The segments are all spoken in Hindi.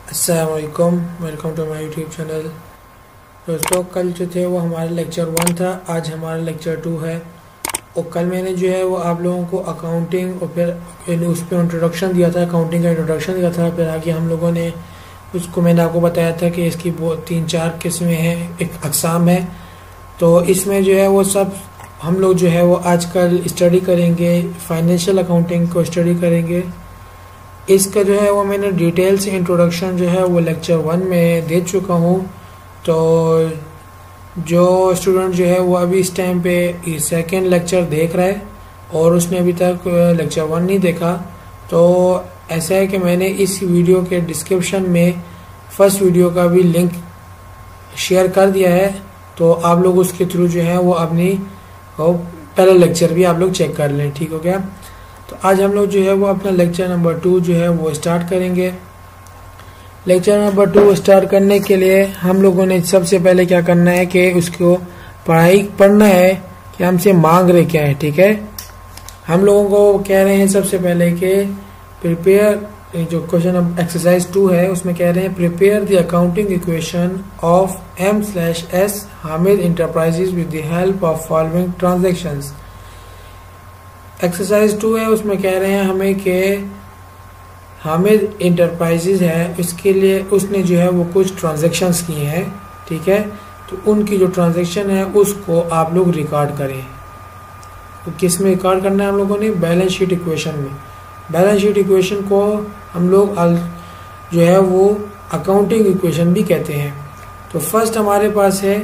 अस्सलाम वालेकुम, welcome to my YouTube channel. दोस्तों, कल जो थे वो हमारा लेक्चर 1 था, आज हमारा लेक्चर 2 है। और कल मैंने जो है वो आप लोगों को अकाउंटिंग और फिर उस पर इंट्रोडक्शन दिया था, अकाउंटिंग का इंट्रोडक्शन दिया था। फिर आगे हम लोगों ने उसको मैंने आपको बताया था कि इसकी वो 3-4 किस्में हैं, एक अक़साम है। तो इसमें जो है वो सब हम लोग जो है वो आजकल स्टडी करेंगे, फाइनेंशियल अकाउंटिंग को स्टडी करेंगे। इसका जो है वो मैंने डिटेल से इंट्रोडक्शन जो है वो लेक्चर 1 में दे चुका हूँ। तो जो स्टूडेंट जो है वो अभी इस टाइम पे सेकेंड लेक्चर देख रहा है और उसने अभी तक लेक्चर 1 नहीं देखा, तो ऐसा है कि मैंने इस वीडियो के डिस्क्रिप्शन में फर्स्ट वीडियो का भी लिंक शेयर कर दिया है। तो आप लोग उसके थ्रू जो है वो अपनी पहला लेक्चर भी आप लोग चेक कर लें, ठीक हो गया। तो आज हम लोग जो है वो अपना लेक्चर नंबर 2 जो है वो स्टार्ट करेंगे। लेक्चर नंबर 2 स्टार्ट करने के लिए हम लोगों ने सबसे पहले क्या करना है कि उसको पढ़ना है कि हमसे मांग रहे क्या है, ठीक है। हम लोगों को कह रहे हैं सबसे पहले कि प्रिपेयर, जो क्वेश्चन एक्सरसाइज 2 है उसमें कह रहे हैं prepare the accounting equation of M/S Hamid enterprises with the help of following transactions. Exercise 2 है, उसमें कह रहे हैं हमें कि हामिद इंटरप्राइजेज है, उसके लिए उसने जो है वो कुछ ट्रांजैक्शंस किए हैं, ठीक है। तो उनकी जो ट्रांजैक्शन है उसको आप लोग रिकॉर्ड करें। तो किस में रिकॉर्ड करना है हम लोगों ने? बैलेंस शीट इक्वेशन में। बैलेंस शीट इक्वेशन को हम लोग जो है वो अकाउंटिंग इक्वेशन भी कहते हैं। तो फर्स्ट हमारे पास है,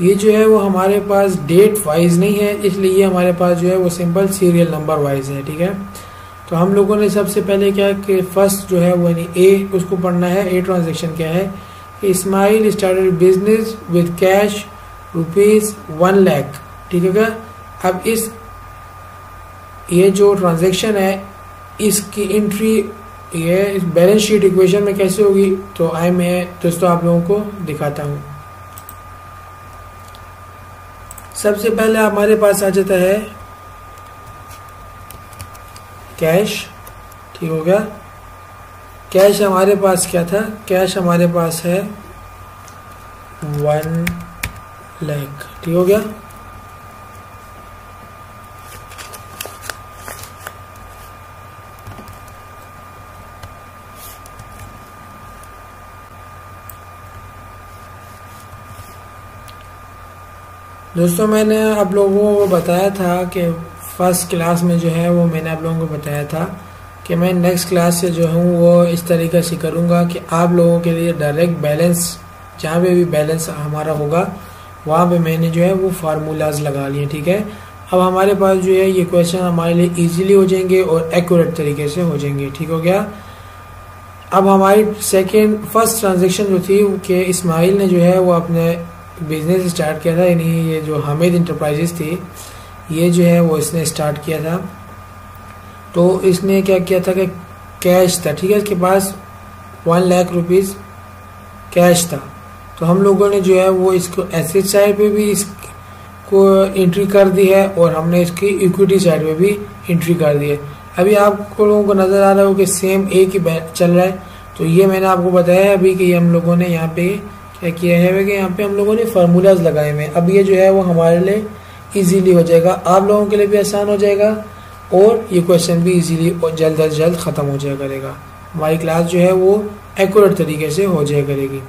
ये जो है वो हमारे पास डेट वाइज नहीं है, इसलिए ये हमारे पास जो है वो सिंपल सीरियल नंबर वाइज है, ठीक है। तो हम लोगों ने सबसे पहले क्या कि फर्स्ट जो है वो यानी ए उसको पढ़ना है। ए ट्रांजेक्शन क्या है? Ismail started business with cash ₹1 lakh, ठीक है क्या। अब ये जो ट्रांजेक्शन है इसकी एंट्री ये इस बैलेंस शीट इक्वेशन में कैसे होगी, तो मैं दोस्तों आप लोगों को दिखाता हूँ। सबसे पहले हमारे पास आ जाता है कैश, ठीक हो गया। कैश हमारे पास क्या था? कैश हमारे पास है 1 लाख, ठीक हो गया। दोस्तों, मैंने आप लोगों को बताया था कि फर्स्ट क्लास में जो है वो मैंने आप लोगों को बताया था कि मैं नेक्स्ट क्लास से जो हूँ वो इस तरीके से करूँगा कि आप लोगों के लिए डायरेक्ट बैलेंस, जहाँ पे भी बैलेंस हमारा होगा वहाँ पे मैंने जो है वो फार्मूलाज लगा लिए, ठीक है। अब हमारे पास जो है ये क्वेश्चन हमारे लिए ईजिली हो जाएंगे और एक्यूरेट तरीके से हो जाएंगे, ठीक हो गया। अब हमारी फर्स्ट ट्रांजेक्शन जो थी कि इस्माइल ने जो है वो अपने बिजनेस स्टार्ट किया था, यानी ये जो हामिद इंटरप्राइजेज थी ये जो है वो इसने स्टार्ट किया था। तो इसने क्या किया था कि कैश था, ठीक है, इसके पास 1 लाख रुपीस कैश था। तो हम लोगों ने जो है वो इसको एसेट साइड पे भी इसको एंट्री कर दी है और हमने इसकी इक्विटी साइड पे भी एंट्री कर दी है। अभी आपको लोगों को नजर आ रहा हो कि सेम एक ही चल रहा है। तो ये मैंने आपको बताया है अभी कि हम लोगों ने यहाँ पे क्या किया है कि यहाँ पे हम लोगों ने फार्मूलाज लगाए हुए हैं। अब ये जो है वो हमारे लिए इजीली हो जाएगा, आप लोगों के लिए भी आसान हो जाएगा और ये क्वेश्चन भी इजीली और जल्द अज जल्द ख़त्म हो जाया करेगा। हमारी क्लास जो है वो एक्यूरेट तरीके से हो जाया करेगी।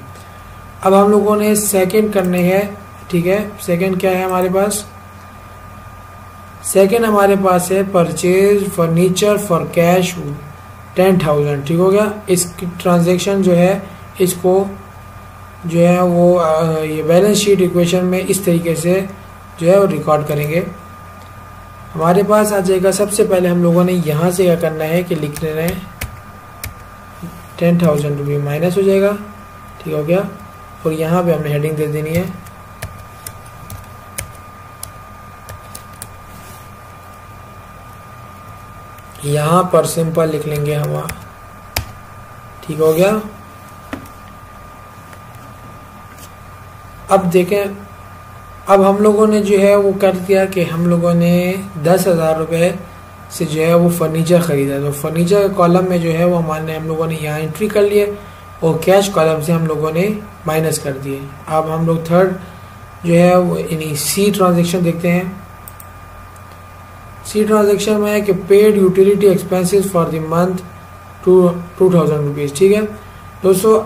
अब हम लोगों ने सेकंड करने हैं, ठीक है। सेकंड क्या है हमारे पास? सेकंड हमारे पास है परचेज फर्नीचर फॉर कैश 10,000, ठीक हो गया। इसकी ट्रांजेक्शन जो है इसको जो है वो ये बैलेंस शीट इक्वेशन में इस तरीके से जो है वो रिकॉर्ड करेंगे। हमारे पास आ जाएगा, सबसे पहले हम लोगों ने यहाँ से क्या करना है कि लिख लेना है 10,000 रुपये माइनस हो जाएगा, ठीक हो गया। और यहाँ पे हमने हेडिंग दे देनी है यहाँ पर सिंपल लिख लेंगे हम, ठीक हो गया। अब देखें, अब हम लोगों ने जो है वो कर दिया कि हम लोगों ने 10,000 रुपये से जो है वो फर्नीचर ख़रीदा। तो फर्नीचर के कॉलम में जो है वो हम लोगों ने यहाँ एंट्री कर लिए और कैश कॉलम से हम लोगों ने माइनस कर दिए। अब हम लोग थर्ड जो है वो यानी सी ट्रांजेक्शन देखते हैं। सी ट्रांजेक्शन में है कि paid utility expenses for the month 2000 rupees. ठीक है दोस्तों,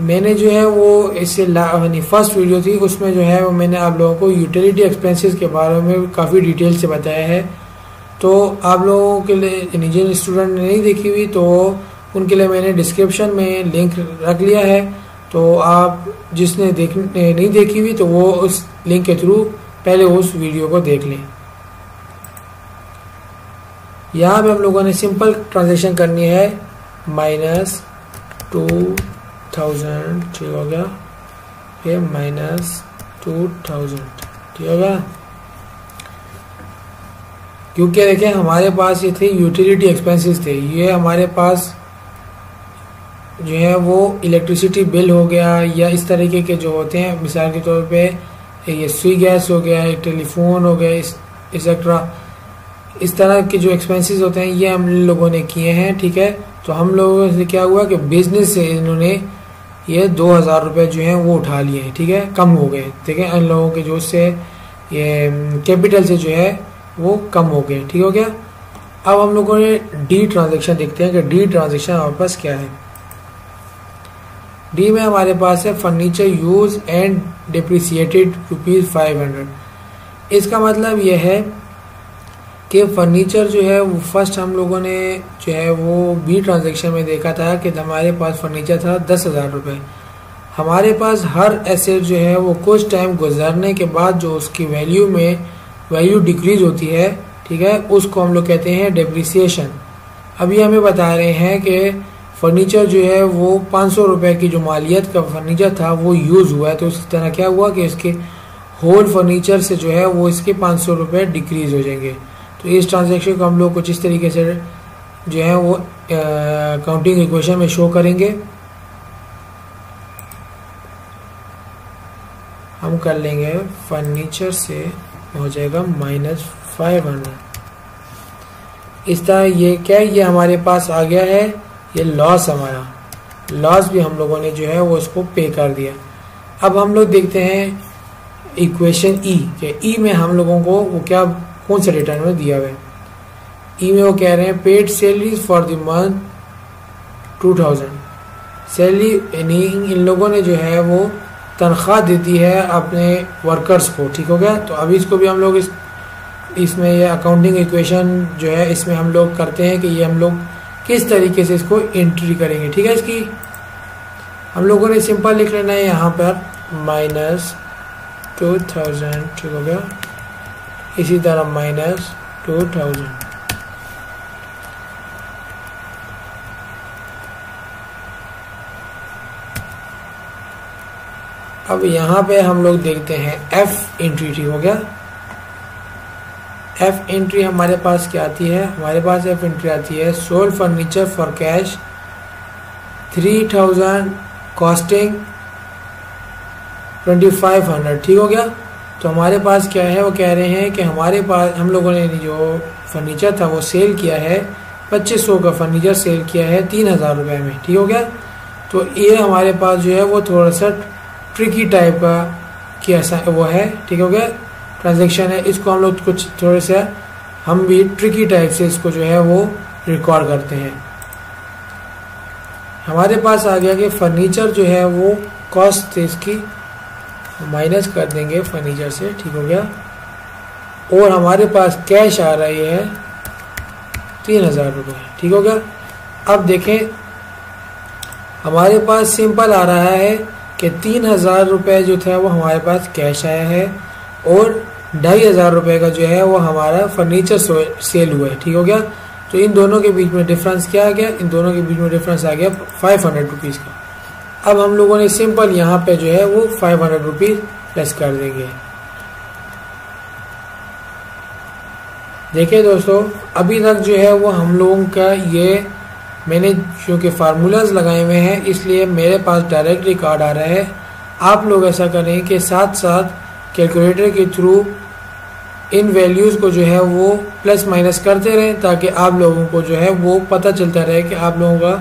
मैंने जो है वो इससे यानी फर्स्ट वीडियो थी उसमें जो है वो मैंने आप लोगों को यूटिलिटी एक्सपेंसेस के बारे में काफ़ी डिटेल से बताया है। तो आप लोगों के लिए जिन स्टूडेंट ने नहीं देखी हुई तो उनके लिए मैंने डिस्क्रिप्शन में लिंक रख लिया है। तो आप जिसने नहीं देखी हुई तो वो उस लिंक के थ्रू पहले उस वीडियो को देख लें। यहाँ पे हम लोगों ने सिंपल ट्रांजेक्शन करनी है -2000, ठीक हो गया, फिर -2000, ठीक होगा। क्योंकि देखें हमारे पास ये थे यूटिलिटी एक्सपेंसेस थे, ये हमारे पास जो है वो इलेक्ट्रिसिटी बिल हो गया या इस तरीके के जो होते हैं, मिसाल के तौर पे ये स्वी गैस हो गया, टेलीफोन हो गया, एक्सेट्रा, इस तरह के जो एक्सपेंसेस होते हैं ये हम लोगों ने किए हैं। ठीक है, तो हम लोगों से क्या हुआ कि बिजनेस से इन्होंने ये 2000 रुपये जो हैं वो उठा लिए हैं। ठीक है, कम हो गए। ठीक है, इन लोगों के जो से ये कैपिटल से जो है वो कम हो गए। ठीक हो गया। अब हम लोगों ने डी ट्रांजेक्शन देखते हैं कि डी ट्रांजेक्शन हमारे पास क्या है। डी में हमारे पास है फर्नीचर यूज एंड डिप्रिसिएटेड ₹500। इसका मतलब यह है कि फर्नीचर जो है वो फर्स्ट हम लोगों ने जो है वो बी ट्रांजेक्शन में देखा था कि हमारे पास फर्नीचर था 10,000 रुपये। हमारे पास हर एसेट जो है वो कुछ टाइम गुजरने के बाद जो उसकी वैल्यू डिक्रीज होती है, ठीक है, उसको हम लोग कहते हैं डेप्रिसिएशन। अभी हमें बता रहे हैं कि फर्नीचर जो है वो 500 रुपये की जो मालियत का फर्नीचर था वो यूज़ हुआ है, तो इस तरह क्या हुआ कि इसके होल फर्नीचर से जो है वो इसके 500 रुपये डिक्रीज हो जाएंगे। तो इस ट्रांजैक्शन को हम लोग कुछ इस तरीके से जो है वो काउंटिंग इक्वेशन में शो करेंगे। हम कर लेंगे फर्नीचर से हो जाएगा -500। इस तरह ये क्या है, ये हमारे पास आ गया है, ये लॉस हमारा लॉस भी हम लोगों ने जो है वो इसको पे कर दिया। अब हम लोग देखते हैं इक्वेशन ई के ई में हम लोगों को वो क्या कौन से रिटर्न में दिया हुआ है। ई में वो कह रहे हैं paid salaries for the month 2000। Salary यानी इन लोगों ने जो है वो तनख्वाह देती है अपने वर्कर्स को। ठीक हो गया। तो अभी इसको भी हम लोग इसमें ये अकाउंटिंग इक्वेशन जो है इसमें हम लोग करते हैं कि ये हम लोग किस तरीके से इसको एंट्री करेंगे। ठीक है, इसकी हम लोगों ने सिंपल लिख लेना है यहाँ पर -2000, ठीक हो गया, इसी तरह -2000। अब यहाँ पे हम लोग देखते हैं एफ एंट्री। ठीक हो गया। एफ एंट्री हमारे पास क्या आती है, हमारे पास एफ एंट्री आती है sold furniture for cash 3000 costing 2500। ठीक हो गया। तो हमारे पास क्या है, वो कह रहे हैं कि हमारे पास हम लोगों ने जो फर्नीचर था वो सेल किया है 2500 का फर्नीचर सेल किया है 3000 रुपये में। ठीक हो गया। तो ये हमारे पास जो है वो थोड़ा सा ट्रिकी टाइप का कैसा वो है। ठीक हो गया, ट्रांजैक्शन है, इसको हम लोग कुछ थोड़े से हम भी ट्रिकी टाइप से इसको जो है वो रिकॉर्ड करते हैं। हमारे पास आ गया कि फर्नीचर जो है वो कॉस्ट थे इसकी माइनस कर देंगे फर्नीचर से। ठीक हो गया। और हमारे पास कैश आ रही है 3000 रुपये। ठीक हो गया। अब देखें हमारे पास सिंपल आ रहा है कि 3000 रुपये जो था वो हमारे पास कैश आया है और 2500 रुपये का जो है वो हमारा फर्नीचर सेल हुआ है। ठीक हो गया। तो इन दोनों के बीच में डिफरेंस क्या आ गया, इन दोनों के बीच में डिफरेंस आ गया 500 रुपीज़ का। अब हम लोगों ने सिंपल यहाँ पे जो है वो 500 रुपीज़ प्लस कर देंगे। देखिए दोस्तों, अभी तक जो है वो हम लोगों का ये मैंने क्योंकि फार्मूलाज लगाए हुए हैं इसलिए मेरे पास डायरेक्ट रिकॉर्ड आ रहा है। आप लोग ऐसा करें कि साथ साथ कैलकुलेटर के थ्रू इन वैल्यूज़ को जो है वो प्लस माइनस करते रहें ताकि आप लोगों को जो है वो पता चलता रहे कि आप लोगों का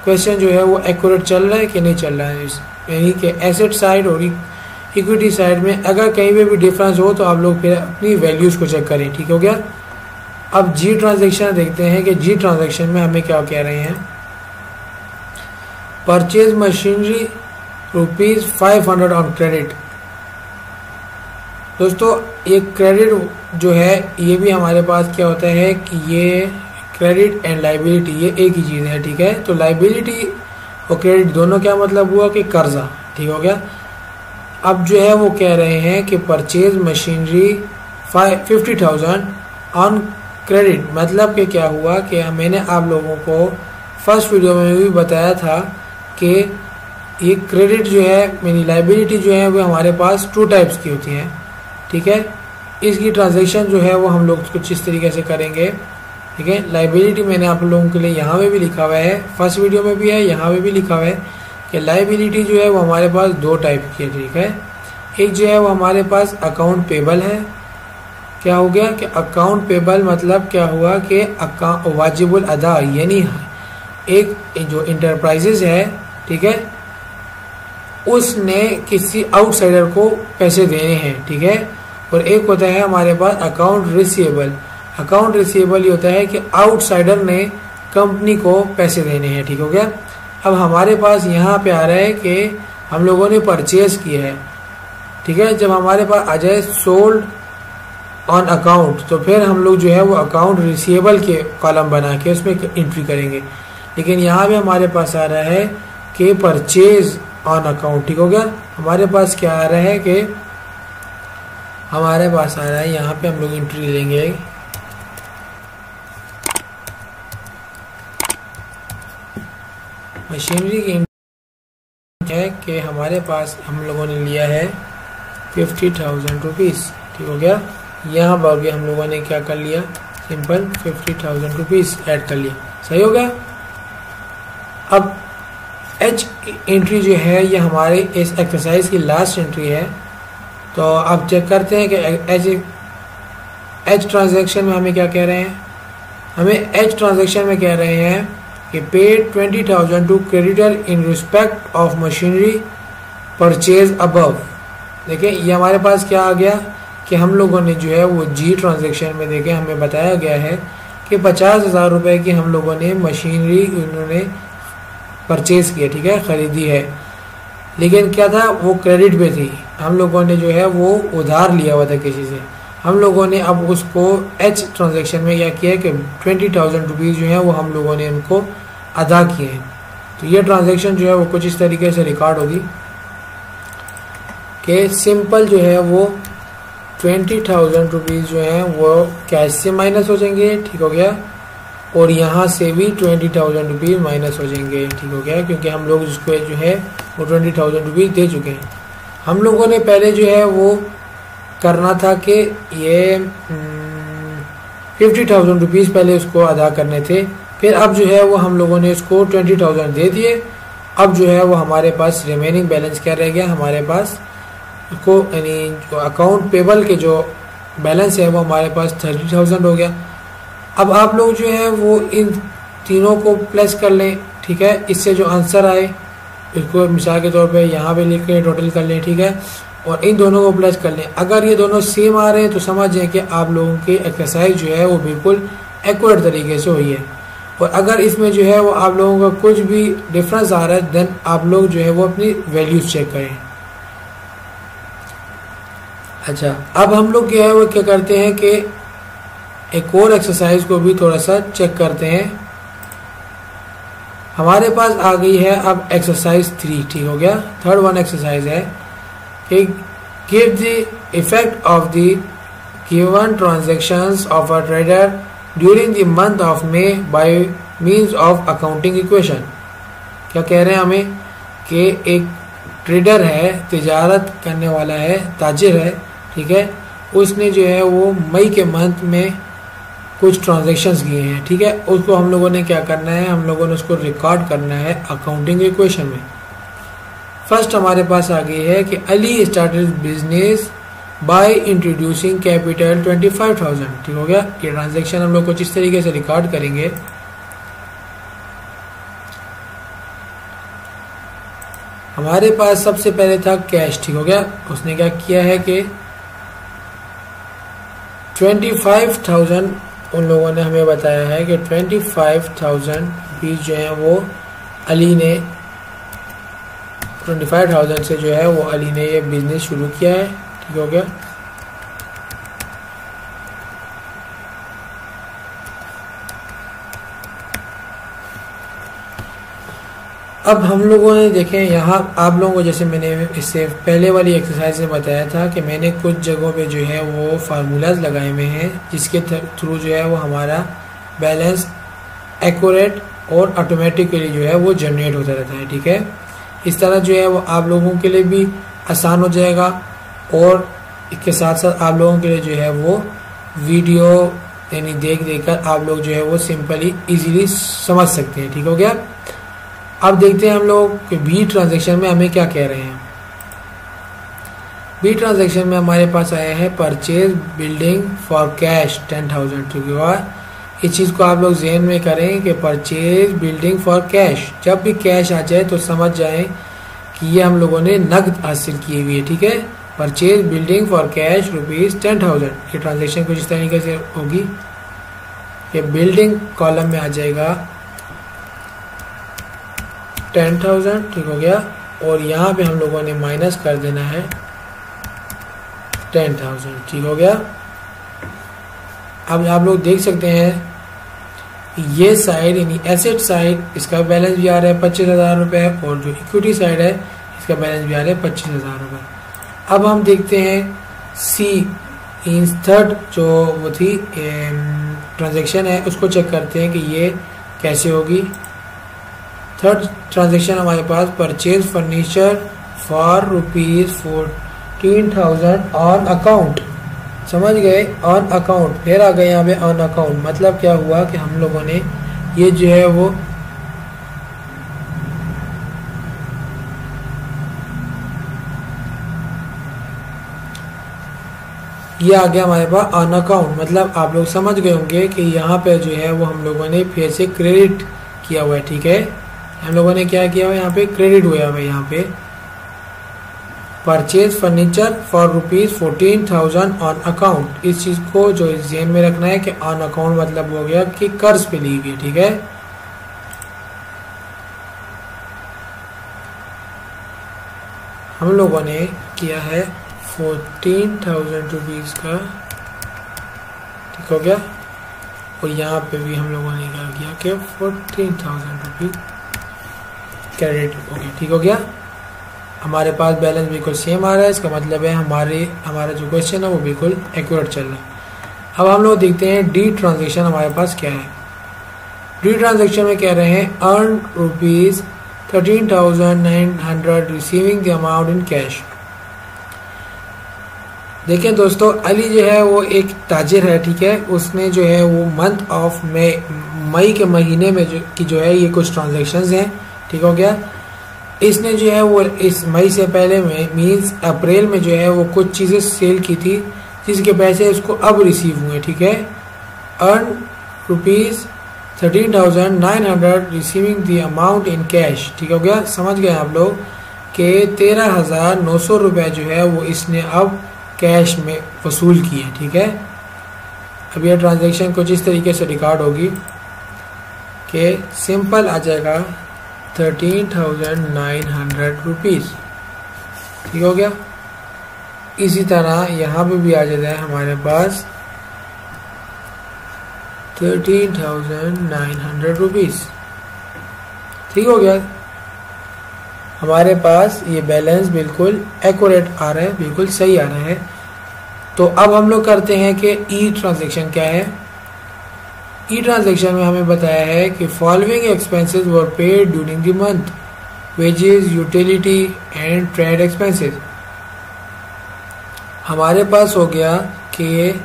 क्वेश्चन जो है वो एक्यूरेट चल रहा है कि नहीं चल रहा है, यानी कि एसेट साइड और इक्विटी साइड में अगर कहीं पे भी डिफरेंस हो तो आप लोग फिर अपनी वैल्यूज़ को चेक करें। ठीक हो गया। अब जी ट्रांजेक्शन देखते हैं कि जी ट्रांजेक्शन में हमें क्या कह रहे हैं। Purchase machinery ₹500 on credit. दोस्तों ये क्रेडिट जो है ये भी हमारे पास क्या होता है कि ये क्रेडिट एंड लाइबिलिटी ये एक ही चीज़ है। ठीक है, तो लाइबिलिटी और क्रेडिट दोनों क्या मतलब हुआ कि कर्जा। ठीक हो गया। अब जो है वो कह रहे हैं कि परचेज मशीनरी 50,000 ऑन क्रेडिट, मतलब कि क्या हुआ कि मैंने आप लोगों को फर्स्ट वीडियो में भी बताया था कि ये क्रेडिट जो है मेरी लाइबिलिटी जो है वो हमारे पास 2 टाइप्स की होती हैं। ठीक है, इसकी ट्रांजैक्शन जो है वो हम लोग कुछ इस तरीके से करेंगे। ठीक है, लाइबिलिटी मैंने आप लोगों के लिए यहाँ पे भी लिखा हुआ है, फर्स्ट वीडियो में भी है, यहाँ पे भी लिखा हुआ है कि लाइबिलिटी जो है वो हमारे पास 2 टाइप की है। ठीक है, एक जो है वो हमारे पास अकाउंट पेबल है। क्या हो गया कि अकाउंट पेबल मतलब क्या हुआ कि वाजिबुल अदा, यानी एक जो इंटरप्राइजेज है, ठीक है, उसने किसी आउटसाइडर को पैसे देने हैं। ठीक है, और एक होता है हमारे पास अकाउंट रिसीवेबल। अकाउंट रिसीवेबल ये होता है कि आउटसाइडर ने कंपनी को पैसे देने हैं। ठीक हो गया। अब हमारे पास यहाँ पे आ रहा है कि हम लोगों ने परचेज किया है। ठीक है, जब हमारे पास आ जाए सोल्ड ऑन अकाउंट तो फिर हम लोग जो है वो अकाउंट रिसीवेबल के कॉलम बना के उसमें एंट्री करेंगे। लेकिन यहाँ पे हमारे पास आ रहा है कि परचेज ऑन अकाउंट। ठीक हो गया। हमारे पास क्या आ रहा है कि हमारे पास आ रहा है यहाँ पे हम लोग एंट्री लेंगे मशीनरी की है कि हमारे पास हम लोगों ने लिया है 50,000 रुपीज़। ठीक हो गया। यहाँ पर भी हम लोगों ने क्या कर लिया, सिंपल 50,000 रुपीज़ ऐड कर लिया। सही हो गया। अब एच एंट्री जो है ये हमारे इस एक्सरसाइज की लास्ट एंट्री है। तो अब चेक करते हैं कि एच ट्रांजैक्शन में हमें क्या कह रहे हैं। हमें एच ट्रांजैक्शन में कह रहे हैं कि paid 20,000 to creditor in respect of machinery purchase above. देखिए ये हमारे पास क्या आ गया कि हम लोगों ने जो है वो जी ट्रांजैक्शन में देखे हमें बताया गया है कि 50,000 रुपये की हम लोगों ने मशीनरी उन्होंने परचेज किया। ठीक है, ख़रीदी है, लेकिन क्या था वो क्रेडिट पे थी। हम लोगों ने जो है वो उधार लिया हुआ था किसी से। हम लोगों ने अब उसको एच ट्रांजैक्शन में क्या किया कि 20,000 रुपीज़ जो है वो हम लोगों ने उनको अदा किए हैं। तो ये ट्रांजैक्शन जो है वो कुछ इस तरीके से रिकॉर्ड होगी कि सिंपल जो है वो 20,000 रुपीज़ जो है वो कैश से माइनस हो जाएंगे। ठीक हो गया। और यहाँ से भी 20,000 रुपीज़ माइनस हो जाएंगे। ठीक हो गया, क्योंकि हम लोग जिसको जो है वो 20,000 रुपीज़ दे चुके हैं। हम लोगों ने पहले जो है वो करना था कि ये 50,000 रुपीज़ पहले उसको अदा करने थे। फिर अब जो है वो हम लोगों ने इसको 20,000 दे दिए। अब जो है वो हमारे पास रिमेनिंग बैलेंस क्या रह गया, हमारे पास को यानी जो अकाउंट पेबल के जो बैलेंस है वो हमारे पास 30,000 हो गया। अब आप लोग जो है वो इन तीनों को प्लस कर लें। ठीक है, इससे जो आंसर आए इसको मिसाल के तौर पे यहाँ पे लिख के टोटल कर लें। ठीक है, और इन दोनों को प्लस कर लें। अगर ये दोनों सेम आ रहे हैं तो समझें कि आप लोगों की एक्सरसाइज जो है वो बिल्कुल एक्यूरेट तरीके से हुई है। और अगर इसमें जो है वो आप लोगों का कुछ भी डिफरेंस आ रहा है देन आप लोग जो है वो अपनी वैल्यूज चेक करें। अच्छा, अब हम लोग क्या है वो क्या करते हैं कि एक और एक्सरसाइज को भी थोड़ा सा चेक करते हैं। हमारे पास आ गई है अब एक्सरसाइज 3। ठीक हो गया। थर्ड वन एक्सरसाइज है कि give the effect of the given transactions of a trader during the month of May by means of accounting equation. क्या कह रहे हैं हमें कि एक ट्रेडर है, तिजारत करने वाला है, ताजिर है। ठीक है, उसने जो है वो मई के मंथ में कुछ ट्रांजैक्शंस किए हैं। ठीक है, उसको हम लोगों ने क्या करना है, हम लोगों ने उसको रिकॉर्ड करना है अकाउंटिंग इक्वेशन में। फर्स्ट हमारे पास आ गई है कि Ali started business by introducing capital 25,000। ठीक हो गया। ये ट्रांजैक्शन हम लोग कुछ इस तरीके से रिकॉर्ड करेंगे हमारे पास सबसे पहले था कैश, ठीक हो गया। उसने क्या किया है कि 25,000 उन लोगों ने हमें बताया है कि 25,000 रुपीज़ जो है वो अली ने 25,000 से जो है वो अली ने ये बिजनेस शुरू किया है, ठीक हो गया। अब हम लोगों ने देखें यहाँ आप लोगों को, जैसे मैंने इससे पहले वाली एक्सरसाइज में बताया था कि मैंने कुछ जगहों पे जो है वो फार्मूलाज लगाए हुए हैं जिसके थ्रू जो है वो हमारा बैलेंस एक्यूरेट और ऑटोमेटिकली जो है वो जनरेट होता रहता है, ठीक है। इस तरह जो है वो आप लोगों के लिए भी आसान हो जाएगा और इसके साथ साथ आप लोगों के लिए जो है वो वीडियो यानी देख कर आप लोग जो है वो सिंपली इजीली समझ सकते हैं, ठीक हो गया। अब देखते हैं हम लोग कि बी ट्रांजैक्शन में हमें क्या कह रहे हैं। बी ट्रांजैक्शन में हमारे पास आया है परचेज बिल्डिंग फॉर कैश 10,000, ठीक है। इस चीज़ को आप लोग ज़हन में करें कि परचेज बिल्डिंग फॉर कैश, जब भी कैश आ जाए तो समझ जाएं कि ये हम लोगों ने नकद हासिल की हुई है, ठीक है। Purchase building for cash ₹10,000। ये ट्रांजैक्शन कुछ इस तरीके से होगी, ये बिल्डिंग कॉलम में आ जाएगा 10,000, ठीक हो गया। और यहाँ पे हम लोगों ने माइनस कर देना है 10,000, ठीक हो गया। अब आप लोग देख सकते हैं ये साइड यानी एसेट साइड, इसका बैलेंस भी आ रहा है 25,000 रुपये और जो इक्विटी साइड है इसका बैलेंस भी आ रहा है 25,000 रुपये। अब हम देखते हैं सी इन थर्ड जो वो थी ट्रांजैक्शन है उसको चेक करते हैं कि ये कैसे होगी। थर्ड ट्रांजैक्शन हमारे पास purchase furniture for ₹14,000 on account, समझ गए, ऑन अकाउंट। फिर आ गए यहाँ पे ऑन अकाउंट, मतलब क्या हुआ कि हम लोगों ने ये जो है वो ये आ गया हमारे पास ऑन अकाउंट। मतलब आप लोग समझ गए होंगे कि यहाँ पे जो है वो हम लोगों ने फिर से क्रेडिट किया हुआ है, ठीक है। हम लोगों ने क्या किया हुआ है, यहाँ पे क्रेडिट हुआ है यहाँ पे purchase furniture for ₹14,000 on account. इस चीज को जो ध्यान में रखना है कि ऑन अकाउंट मतलब हो गया कि कर्ज पे ली गई, ठीक है। हम लोगों ने किया है 14,000 रुपीज का, ठीक हो गया। और यहाँ पे भी हम लोगों ने क्या किया कि 14,000 रुपीज क्रेडिट हो गया, ठीक हो गया। हमारे पास बैलेंस बिल्कुल सेम आ रहा है, इसका मतलब है हमारा जो क्वेश्चन है वो बिल्कुल एक्यूरेट चल रहा है। अब हम लोग देखते हैं डी ट्रांजैक्शन हमारे पास क्या है। डी ट्रांजैक्शन में कह रहे हैं earn ₹13,900 receiving the amount in cash. देखिए दोस्तों, अली जो है वो एक ताजिर है, ठीक है। उसने जो है वो मंथ ऑफ मई के महीने में जो है ये कुछ ट्रांजैक्शंस हैं, ठीक हो गया। इसने जो है वो इस मई से पहले में मीन्स अप्रैल में जो है वो कुछ चीज़ें सेल की थी जिसके पैसे उसको अब रिसीव हुए, ठीक है। Earn ₹13,900 receiving the amount in cash, ठीक हो गया। समझ गए आप लोग कि 13,900 रुपये जो है वो इसने अब कैश में वसूल किए, ठीक है। अब यह ट्रांजैक्शन कुछ इस तरीके से रिकॉर्ड होगी कि सिंपल आ जाएगा 13,900 रुपीज़, ठीक हो गया। इसी तरह यहाँ पे भी आ जाता है हमारे पास 13,900 रुपीज़, ठीक हो गया। हमारे पास ये बैलेंस बिल्कुल एक्यूरेट आ रहा है, बिल्कुल सही आ रहा है। तो अब हम लोग करते हैं कि ई ट्रांजैक्शन क्या है। ई ट्रांजैक्शन में हमें बताया है कि following expenses were paid during the month, wages, utility and trade expenses. हमारे पास हो गया कि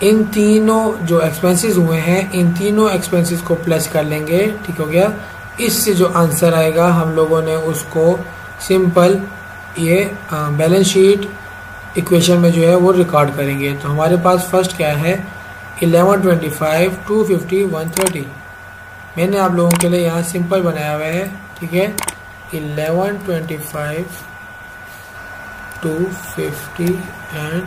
इन तीनों जो एक्सपेंसेस हुए हैं इन तीनों एक्सपेंसेस को प्लस कर लेंगे, ठीक हो गया। इससे जो आंसर आएगा हम लोगों ने उसको सिंपल ये बैलेंस शीट इक्वेशन में जो है वो रिकॉर्ड करेंगे। तो हमारे पास फर्स्ट क्या है 1125, 250, 130। मैंने आप लोगों के लिए यहाँ सिंपल बनाया हुआ है, ठीक है। 1125 250 एंड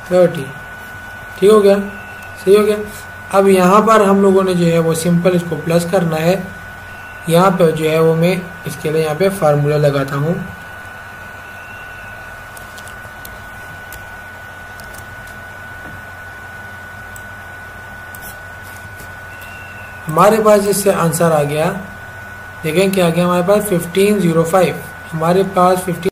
130। ठीक हो गया, सही हो गया। अब यहाँ पर हम लोगों ने जो है वो सिंपल इसको प्लस करना है। यहाँ पे जो है वो मैं इसके लिए यहाँ पे फार्मूला लगाता हूँ। हमारे पास इससे आंसर आ गया, देखें क्या आ गया हमारे पास 1505। हमारे पास 15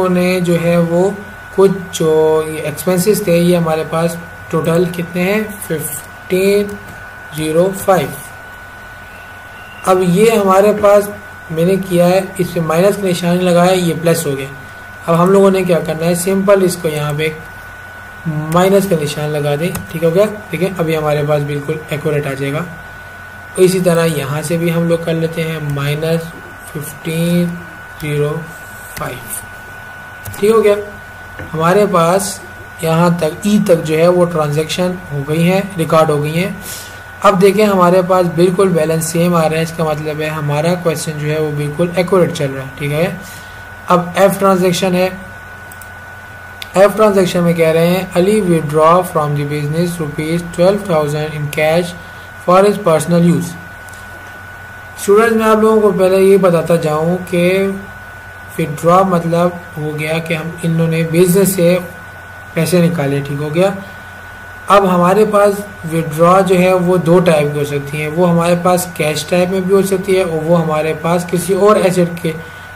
ने जो है वो कुछ जो एक्सपेंसेस थे ये हमारे पास टोटल कितने हैं 1505। अब ये हमारे पास मैंने किया है, इसमें माइनस का निशान लगाया, ये प्लस हो गया। अब हम लोगों ने क्या करना है, सिंपल इसको यहाँ पे माइनस का निशान लगा दें। ठीक हो गया, ठीक है। अभी हमारे पास बिल्कुल एक्यूरेट आ जाएगा। इसी तरह यहाँ से भी हम लोग कर लेते हैं -1505। ठीक हो गया, हमारे पास यहाँ तक ई तक जो है वो ट्रांजैक्शन हो गई है, रिकॉर्ड हो गई है। अब देखें हमारे पास बिल्कुल बैलेंस सेम आ रहा है, इसका मतलब है हमारा क्वेश्चन जो है वो बिल्कुल एक्यूरेट चल रहा है। ठीक है, अब एफ ट्रांजैक्शन है। एफ ट्रांजैक्शन में कह रहे हैं Ali withdraw from the business ₹12,000 in cash for his personal use. Students, मैं आप लोगों को पहले ये बताता जाऊँ कि विड्रॉ मतलब हो गया कि हम इन्होंने बिजनेस से पैसे निकाले। ठीक हो गया। अब हमारे पास विड्रॉ जो है वो दो टाइप की हो सकती है, वो हमारे पास कैश टाइप में भी हो सकती है और वो हमारे पास किसी और एसेट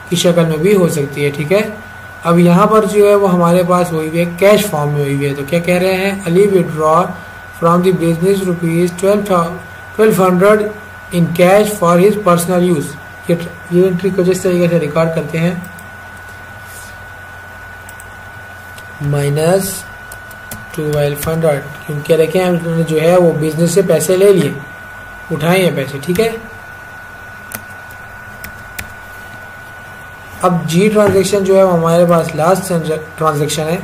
की शक्ल में भी हो सकती है। ठीक है, अब यहाँ पर जो है वो हमारे पास हुई हुई है कैश फॉर्म में हुई हुई है। तो क्या कह रहे हैं, Ali withdraw from the business ₹1200 in cash for his personal use. ये एंट्री को जिस तरीके से रिकॉर्ड करते हैं -1200, क्योंकि देखें हमने जो है वो बिजनेस से पैसे ले लिए, उठाए हैं पैसे। ठीक है, अब जी ट्रांजैक्शन जो है वो हमारे पास लास्ट ट्रांजैक्शन है।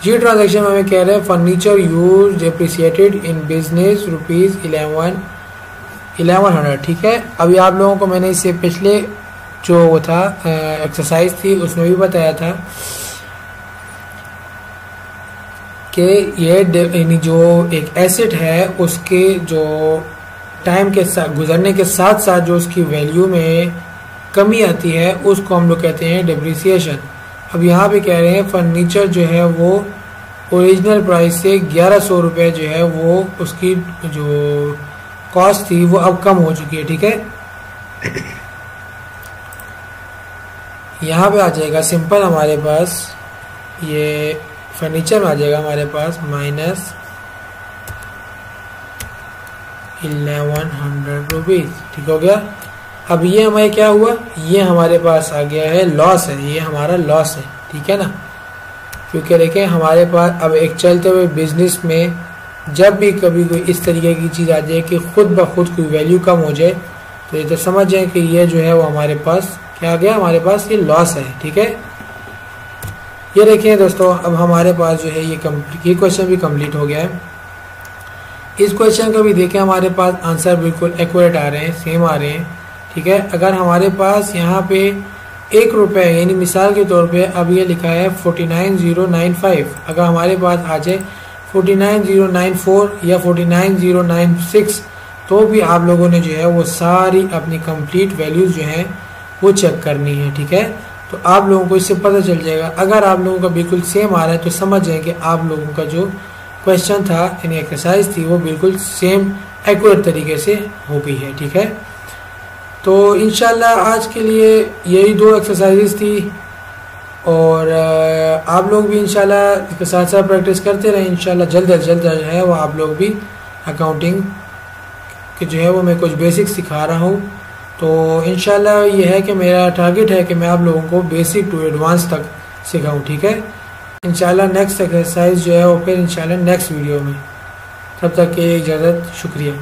जी ट्रांजैक्शन में हमें कह रहे हैं furniture use depreciated in business ₹1100। ठीक है, अभी आप लोगों को मैंने इससे पिछले जो वो था एक्सरसाइज थी उसमें भी बताया था कि ये जो एक एसेट है उसके जो टाइम के साथ गुजरने के साथ साथ जो उसकी वैल्यू में कमी आती है उसको हम लोग कहते हैं डेप्रिसिएशन। अब यहाँ पे कह रहे हैं फर्नीचर जो है वो ओरिजिनल प्राइस से 1100 रुपये जो है वो उसकी जो कॉस्ट थी वो अब कम हो चुकी है। ठीक है, यहाँ पे आ जाएगा सिंपल हमारे पास ये फर्नीचर में आ जाएगा हमारे पास -1100 रुपीज़। ठीक हो गया। अब ये हमारे क्या हुआ, ये हमारे पास आ गया है लॉस है, ये हमारा लॉस है। ठीक है ना, क्योंकि देखें हमारे पास अब एक चलते हुए बिजनेस में जब भी कभी कोई इस तरीके की चीज़ आ जाए कि खुद ब खुद कोई वैल्यू कम हो जाए तो ये तो समझ जाए कि ये जो है वो हमारे पास क्या आ गया, हमारे पास ये लॉस है। ठीक है, ये देखिए दोस्तों, अब हमारे पास जो है ये क्वेश्चन भी कंप्लीट हो गया है। इस क्वेश्चन का भी देखें हमारे पास आंसर बिल्कुल एक्यूरेट आ रहे हैं, सेम आ रहे हैं। ठीक है, अगर हमारे पास यहाँ पे 1 रुपये यानी मिसाल के तौर पे अब ये लिखा है 49095, अगर हमारे पास आ जाए 49094 या 49096 तो भी आप लोगों ने जो है वो सारी अपनी कंप्लीट वैल्यूज जो हैं वो चेक करनी है। ठीक है, तो आप लोगों को इससे पता चल जाएगा। अगर आप लोगों का बिल्कुल सेम आ रहा है तो समझ जाएं कि आप लोगों का जो क्वेश्चन था यानी एक्सरसाइज थी वो बिल्कुल सेम एक्यूरेट तरीके से हो गई है। ठीक है, तो इंशाल्लाह आज के लिए यही 2 एक्सरसाइजेस थी और आप लोग भी इंशाल्लाह इसके साथ साथ प्रैक्टिस करते रहें। इंशाल्लाह जल्द अज जल्द जो है वो आप लोग भी अकाउंटिंग के जो है वो मैं कुछ बेसिक्स सिखा रहा हूँ। तो इंशाल्लाह ये है कि मेरा टारगेट है कि मैं आप लोगों को बेसिक टू एडवांस तक सिखाऊं। ठीक है, इंशाल्लाह नेक्स्ट एक्सरसाइज जो है वो फिर इंशाल्लाह नेक्स्ट वीडियो में। तब तक के इजाज़त, शुक्रिया।